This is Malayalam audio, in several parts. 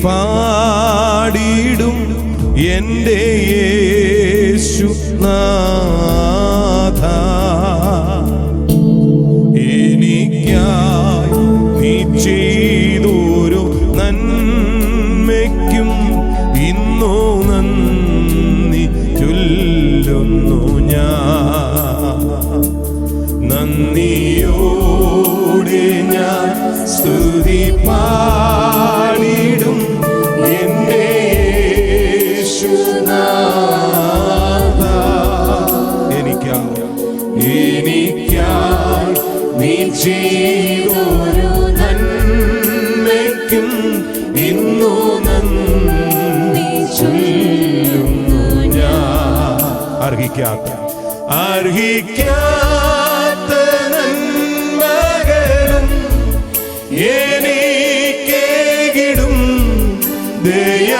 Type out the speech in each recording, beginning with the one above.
പാടിടും എൻ്റെ യേശുനാഥ. എനിക്കായി നീ ചെയ്തൊരു നന്മയ്ക്കും ഇന്നോ നന്ദി ചൊല്ലുന്നു ഞാൻ. നന്ദിയോടെ ഞാൻ സ്തുതി പാടിടും എൻ്റെ യേശുനാഥ. എനിക്കായി നീ ചെയ്തൊരു നന്മയ്ക്കും ഇന്നു നന്ദി ചൊല്ലുന്നു ഞാൻ. അർഹിക്കാത്ത നന്മകളും എനിക്കേകിടും ദയാനിധേ.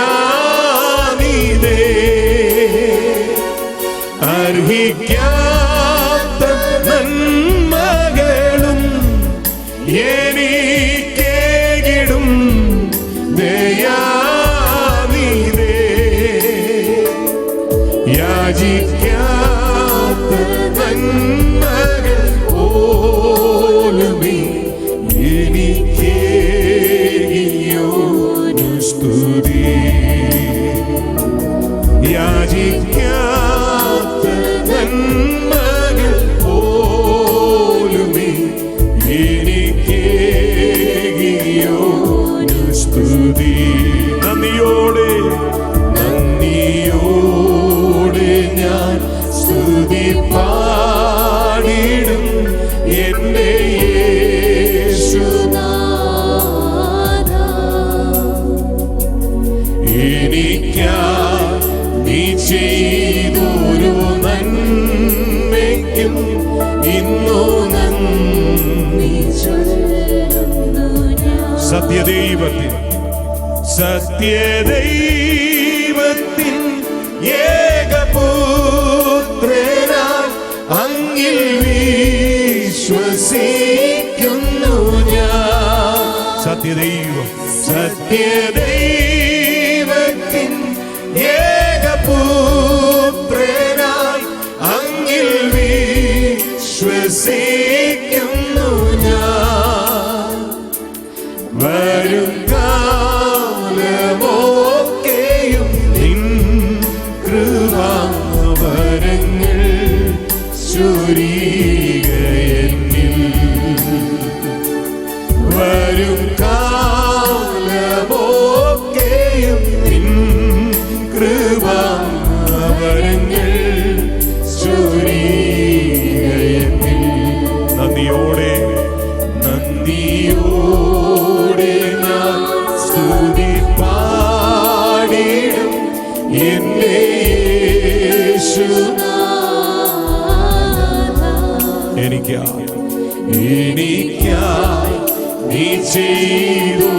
അർഹിക്കാത്ത നന്മകളും എനിക്കേകിടും ദയാനിധേ. യാചിക്കാത്ത നന്മകൾ പോലുമേ എനിക്കേകിയോരു സ്തുതി. യാചിക്കാത്ത നന്മകൾ പോലുമേ എനിക്കേകിയോരു സ്തുതി. നന്ദിയോടെ ഞാൻ സ്തുതി പാടിടും എൻ്റെ യേശുനാഥ. എനിക്കായി നീ ചെയ്തൊരു നന്മയ്ക്കും ഇന്നു നന്ദി ചൊല്ലുന്നു ഞാൻ. സത്യദൈവത്തിൻ ഏകപുത്രനായി അങ്ങിൽ വിശ്വസിക്കുന്നു ഞാൻ. സത്യദൈവത്തിൻ ഏകപുത്രനായി അങ്ങിൽ വിശ്വസിക്കുന്നു ഞാൻ. വരും കാലമൊക്കെയും നിൻ കൃപാവരങ്ങൾ ചൊരിയുക എന്നിൽ. വരും കാലമൊക്കെയും നിൻ കൃപാവരങ്ങൾ ചൊരിയുക എന്നിൽ. നന്ദിയോടെ ഞാൻ സ്തുതി പാടിടും എൻ്റെ യേശുനാഥ. എനിക്കായി നീ ചെയ്തു